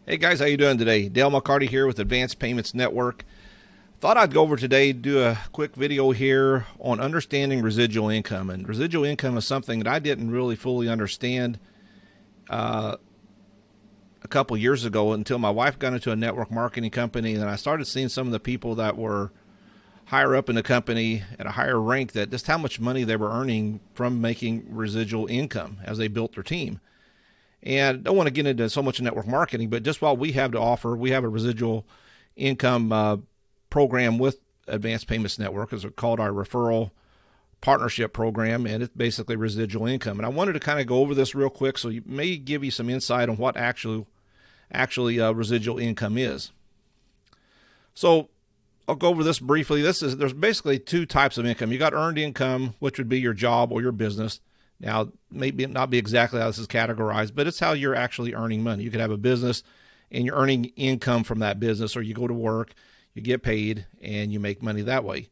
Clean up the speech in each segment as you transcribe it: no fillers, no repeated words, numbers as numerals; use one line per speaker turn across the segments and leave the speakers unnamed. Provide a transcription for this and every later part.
Hey guys, how you doing today? Dale McCarty here with Advanced Payments Network. Thought I'd go over today, do a quick video here on understanding residual income. And residual income is something that I didn't really fully understand a couple years ago until my wife got into a network marketing company, and I started seeing some of the people that were higher up in the company at a higher rank, that just how much money they were earning from making residual income as they built their team. And I don't want to get into so much network marketing, but just what we have to offer, we have a residual income program with Advanced Payments Network. It's called our referral partnership program, and it's basically residual income. And I wanted to kind of go over this real quick, so you may give you some insight on what actually residual income is. So I'll go over this briefly. There's basically two types of income. You got earned income, which would be your job or your business. Now, maybe not be exactly how this is categorized, but it's how you're actually earning money. You could have a business and you're earning income from that business, or you go to work, you get paid, and you make money that way.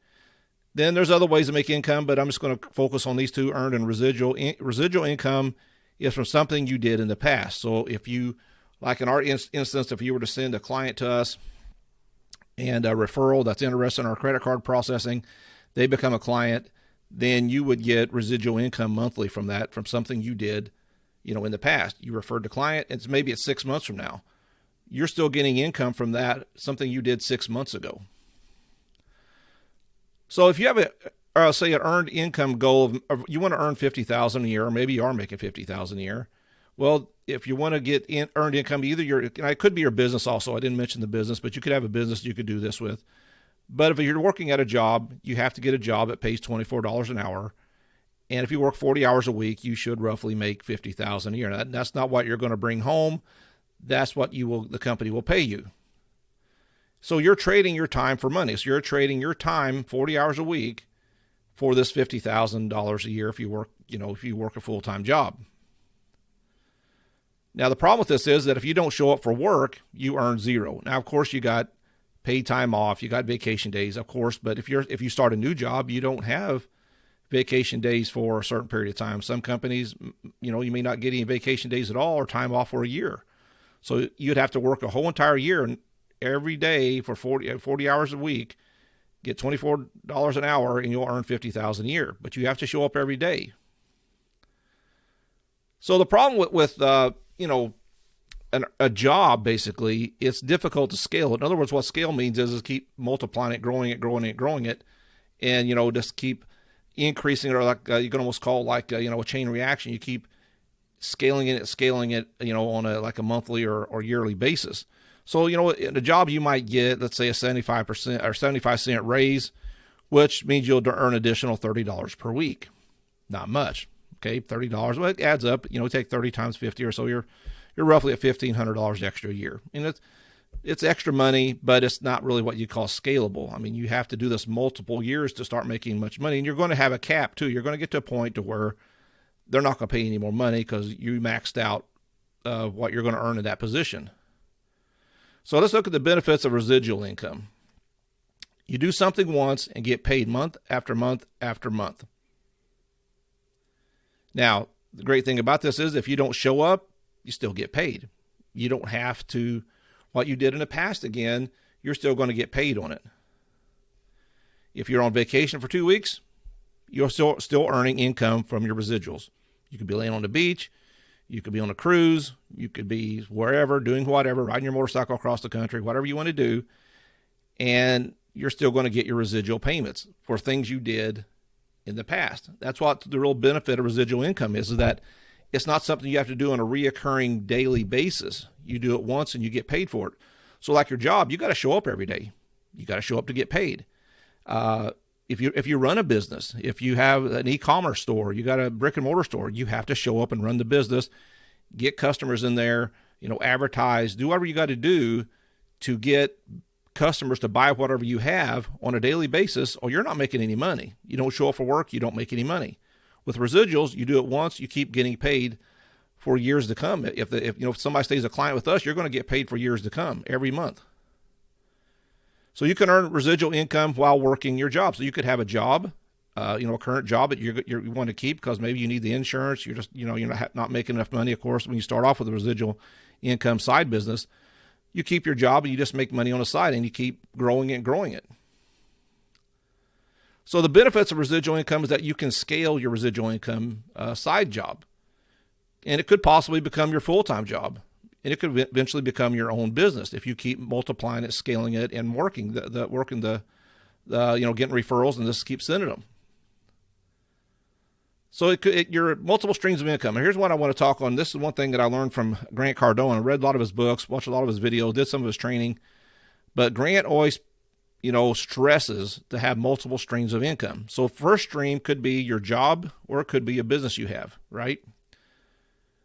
Then there's other ways to make income, but I'm just going to focus on these two, earned and residual. Residual income is from something you did in the past. So if you, like in our instance, if you were to send a client to us and a referral that's interested in our credit card processing, they become a client, then you would get residual income monthly from that, from something you did, in the past. You referred the client, maybe it's 6 months from now. You're still getting income from that, something you did 6 months ago. So if you have say an earned income goal of you want to earn $50,000 a year, or maybe you are making $50,000 a year. Well, if you want to get earned income, it could be your business also. I didn't mention the business, but you could have a business you could do this with. But if you're working at a job, you have to get a job that pays $24 an hour. And if you work 40 hours a week, you should roughly make $50,000 a year. That's not what you're going to bring home. That's what the company will pay you. So you're trading your time for money. So you're trading your time 40 hours a week for this $50,000 a year if you work a full-time job. Now, the problem with this is that if you don't show up for work, you earn zero. Now, of course, you got paid time off, you got vacation days, of course, but if you start a new job, you don't have vacation days for a certain period of time. Some companies, you may not get any vacation days at all or time off for a year. So you'd have to work a whole entire year and every day for 40 hours a week, get $24 an hour, and you'll earn $50,000 a year. But you have to show up every day. So the problem with a job, basically, it's difficult to scale. In other words, what scale means is keep multiplying it, growing it, and just keep increasing it, or like you can almost call like a chain reaction. You keep scaling it, on a monthly or yearly basis. So in a job you might get, let's say, a 75% or 75-cent raise, which means you'll earn additional $30 per week. Not much, okay? $30, well, it adds up. Take 30 times 50 or so, you're roughly at $1,500 extra a year. And it's extra money, but it's not really what you call scalable. I mean, you have to do this multiple years to start making much money. And you're going to have a cap too. You're going to get to a point to where they're not going to pay you any more money because you maxed out what you're going to earn in that position. So let's look at the benefits of residual income. You do something once and get paid month after month after month. Now, the great thing about this is if you don't show up, you still get paid. You don't have to, what you did in the past again, you're still going to get paid on it. If you're on vacation for 2 weeks, you're still earning income from your residuals. You could be laying on the beach, you could be on a cruise, you could be wherever, doing whatever, riding your motorcycle across the country, whatever you want to do, and you're still going to get your residual payments for things you did in the past. That's what the real benefit of residual income is that it's not something you have to do on a reoccurring daily basis. You do it once and you get paid for it. So like your job, you got to show up every day. You got to show up to get paid. If you run a business, if you have an e-commerce store, you got a brick and mortar store, you have to show up and run the business, get customers in there, advertise, do whatever you got to do to get customers to buy whatever you have on a daily basis, or you're not making any money. You don't show up for work, you don't make any money. With residuals, you do it once, you keep getting paid for years to come. If somebody stays a client with us, you're going to get paid for years to come every month. So you can earn residual income while working your job. So you could have a job, a current job that you want to keep because maybe you need the insurance. You're just, you're not making enough money, of course, when you start off with a residual income side business. You keep your job and you just make money on the side and you keep growing it and growing it. So the benefits of residual income is that you can scale your residual income side job. And it could possibly become your full-time job. And it could eventually become your own business if you keep multiplying it, scaling it, and working getting referrals and just keep sending them. So you're multiple streams of income. And here's what I want to talk on. This is one thing that I learned from Grant Cardone. I read a lot of his books, watched a lot of his videos, did some of his training. But Grant always stresses to have multiple streams of income. So first stream could be your job or it could be a business you have, right?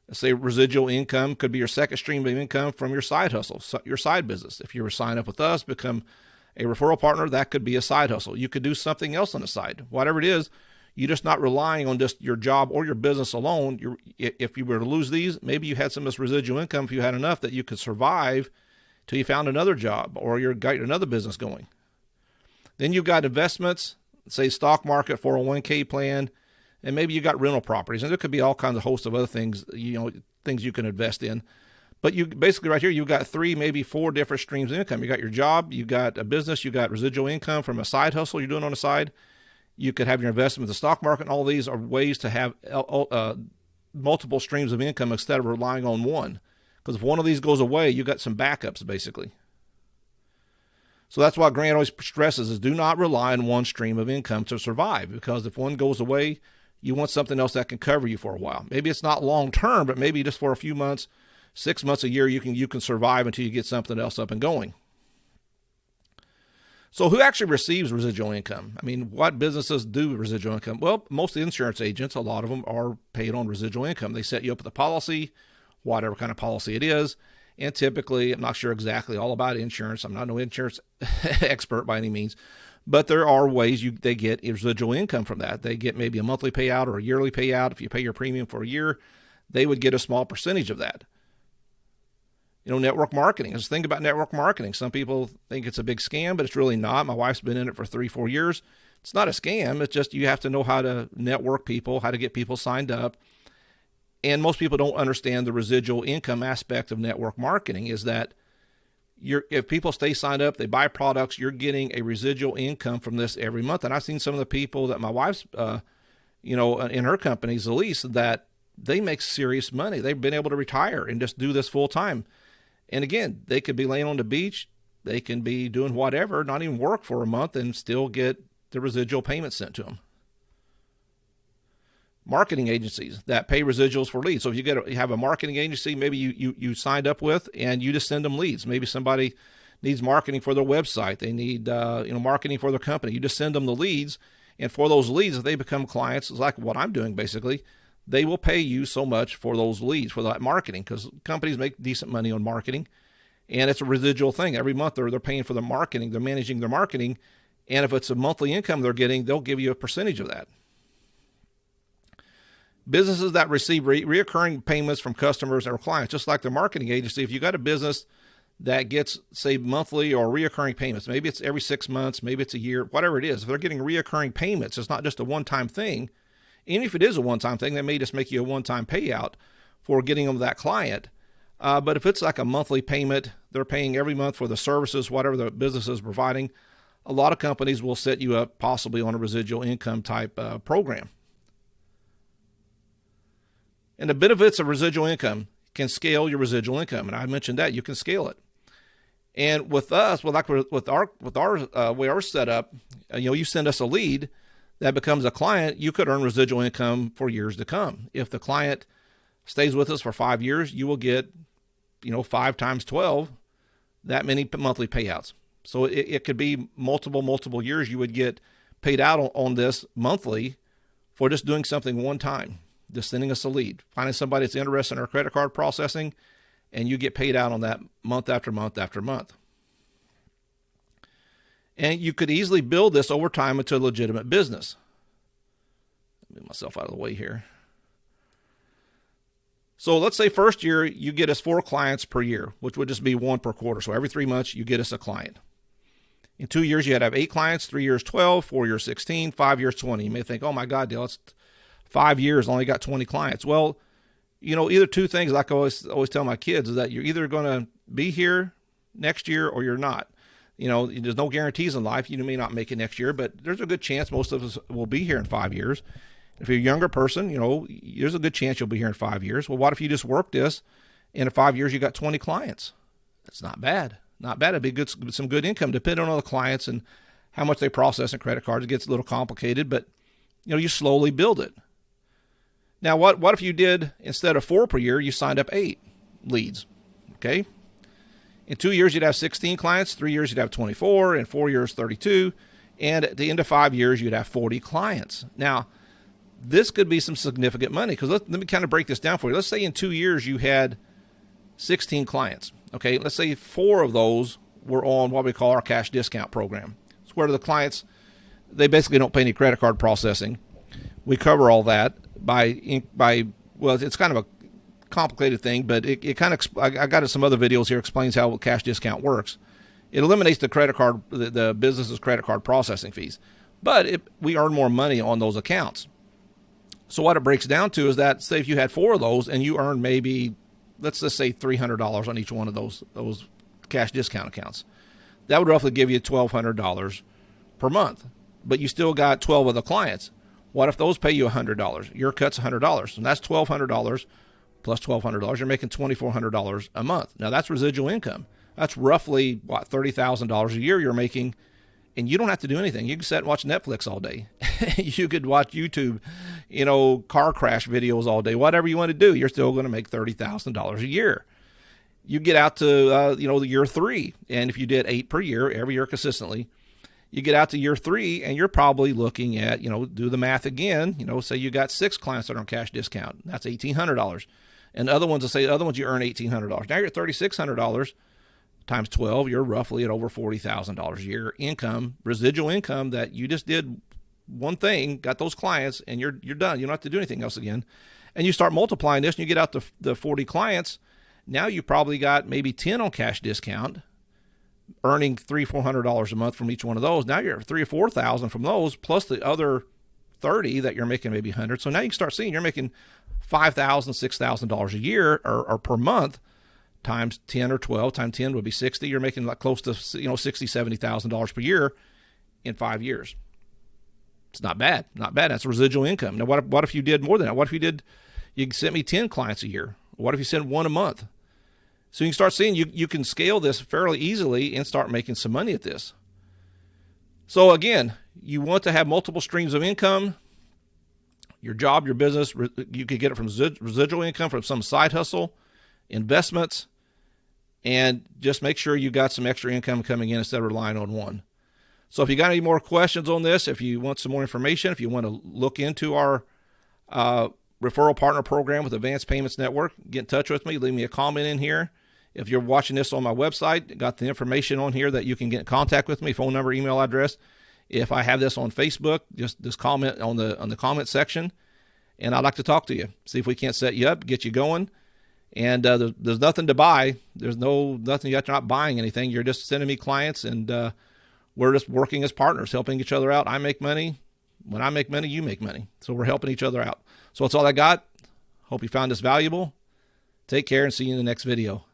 Let's say residual income could be your second stream of income from your side hustle, your side business. If you were sign up with us, become a referral partner, that could be a side hustle. You could do something else on the side. Whatever it is, you're just not relying on just your job or your business alone. If you were to lose these, maybe you had some of this residual income if you had enough that you could survive till you found another job or you got another business going. Then you've got investments, say stock market, 401k plan, and maybe you got rental properties. And there could be all kinds of hosts of other things, things you can invest in. But you basically right here, you've got 3, maybe 4 different streams of income. You got your job, you got a business, you got residual income from a side hustle you're doing on the side. You could have your investment in the stock market, and all these are ways to have multiple streams of income instead of relying on one. Because if one of these goes away, you got some backups, basically. So that's why Grant always stresses is do not rely on one stream of income to survive, because if one goes away, you want something else that can cover you for a while. Maybe it's not long term, but maybe just for a few months, 6 months, a year, you can survive until you get something else up and going. So who actually receives residual income? I mean, what businesses do residual income? Well, most of the insurance agents, a lot of them are paid on residual income. They set you up with a policy, whatever kind of policy it is. And typically, I'm not sure exactly all about insurance. I'm not no insurance expert by any means, but there are ways they get residual income from that. They get maybe a monthly payout or a yearly payout. If you pay your premium for a year, they would get a small percentage of that. Network marketing. Just think about network marketing. Some people think it's a big scam, but it's really not. My wife's been in it for 3-4 years. It's not a scam. It's just you have to know how to network people, how to get people signed up. And most people don't understand the residual income aspect of network marketing is that if people stay signed up, they buy products, you're getting a residual income from this every month. And I've seen some of the people that my wife's, in her companies, at least, that they make serious money. They've been able to retire and just do this full time. And again, they could be laying on the beach. They can be doing whatever, not even work for a month and still get the residual payment sent to them. Marketing agencies that pay residuals for leads. So if you have a marketing agency, maybe you signed up with, and you just send them leads. Maybe somebody needs marketing for their website. They need marketing for their company. You just send them the leads, and for those leads, if they become clients, it's like what I'm doing basically. They will pay you so much for those leads, for that marketing, because companies make decent money on marketing, and it's a residual thing. Every month they're paying for the marketing. They're managing their marketing, and if it's a monthly income they're getting, they'll give you a percentage of that. Businesses that receive reoccurring payments from customers or clients, just like the marketing agency, if you got a business that gets, say, monthly or reoccurring payments, maybe it's every 6 months, maybe it's a year, whatever it is, if they're getting reoccurring payments, it's not just a one-time thing. Even if it is a one-time thing, they may just make you a one-time payout for getting them that client. But if it's like a monthly payment, they're paying every month for the services, whatever the business is providing, a lot of companies will set you up possibly on a residual income type program. And the benefits of residual income can scale your residual income. And I mentioned that you can scale it. And with us, with our way ours set up, you send us a lead that becomes a client, you could earn residual income for years to come. If the client stays with us for 5 years, you will get, 5 times 12, that many monthly payouts. So it could be multiple years you would get paid out on this monthly for just doing something one time, just sending us a lead, finding somebody that's interested in our credit card processing, and you get paid out on that month after month after month. And you could easily build this over time into a legitimate business. Move myself out of the way here. So let's say first year you get us 4 clients per year, which would just be 1 per quarter. So every 3 months you get us a client. In 2 years you had to have 8 clients, 3 years 12, 4 years 16, 5 years 20. You may think, oh my God, Dale, it's 5 years, only got 20 clients. Well, either two things like I always tell my kids is that you're either going to be here next year or you're not. You know, there's no guarantees in life. You may not make it next year, but there's a good chance most of us will be here in 5 years. If you're a younger person, you know, there's a good chance you'll be here in 5 years. Well, what if you just work this and in 5 years you got 20 clients? That's not bad. Not bad. It'd be good, some good income depending on the clients and how much they process in credit cards. It gets a little complicated, but you know, you slowly build it. Now, what if you did, instead of 4 per year, you signed up 8 leads? Okay. In 2 years, you'd have 16 clients. 3 years, you'd have 24. In 4 years, 32. And at the end of 5 years, you'd have 40 clients. Now, this could be some significant money, because let me kind of break this down for you. Let's say in 2 years, you had 16 clients. Okay. Let's say 4 of those were on what we call our cash discount program. It's where the clients, they basically don't pay any credit card processing. We cover all that by well, it's kind of a complicated thing, but it kind of, I got some other videos here, explains how cash discount works. It eliminates the credit card, the business's credit card processing fees, but we earn more money on those accounts. So what it breaks down to is that, say if you had 4 of those and you earned maybe, let's just say $300 on each one of those cash discount accounts, that would roughly give you $1,200 per month, but you still got 12 of the clients. What if those pay you $100? Your cut's $100, and that's $1,200 plus $1,200. You're making $2,400 a month. Now that's residual income. That's roughly what, $30,000 a year you're making, and you don't have to do anything. You can sit and watch Netflix all day. You could watch YouTube, you know, car crash videos all day. Whatever you want to do, you're still going to make $30,000 a year. You get out to you know, the year 3, and if you did 8 per year, every year consistently, you get out to year 3, and you're probably looking at, you know, do the math again. You know, say you got 6 clients that are on cash discount. That's $1,800. And other ones, you earn $1,800. Now you're at $3,600 times 12. You're roughly at over $40,000 a year income, residual income, that you just did one thing, got those clients, and you're done. You don't have to do anything else again. And you start multiplying this, and you get out to the 40 clients. Now you probably got maybe 10 on cash discount, earning $300-400 a month from each one of those. Now you're at $3,000 or $4,000 from those, plus the other 30 that you're making maybe 100. So now you can start seeing you're making $5,000, $6,000 a year or per month, times 10 or 12 times 10 would be 60. You're making like close to, you know, $60,000, $70,000 per year in 5 years. It's not bad. Not bad. That's residual income. Now, what if you did more than that? What if you sent me 10 clients a year? What if you sent 1 a month? So you can start seeing you can scale this fairly easily and start making some money at this. So again, you want to have multiple streams of income. Your job, your business, you could get it from residual income, from some side hustle, investments, and just make sure you got some extra income coming in instead of relying on one. So if you got any more questions on this, if you want some more information, if you want to look into our referral partner program with Advanced Payments Network, get in touch with me, leave me a comment in here. If you're watching this on my website, got the information on here that you can get in contact with me, phone number, email address. If I have this on Facebook, just comment on the comment section, and I'd like to talk to you. See if we can't set you up, get you going. And there's nothing to buy. There's nothing. You're not buying anything. You're just sending me clients, and we're just working as partners, helping each other out. I make money. When I make money, you make money. So we're helping each other out. So that's all I got. Hope you found this valuable. Take care and see you in the next video.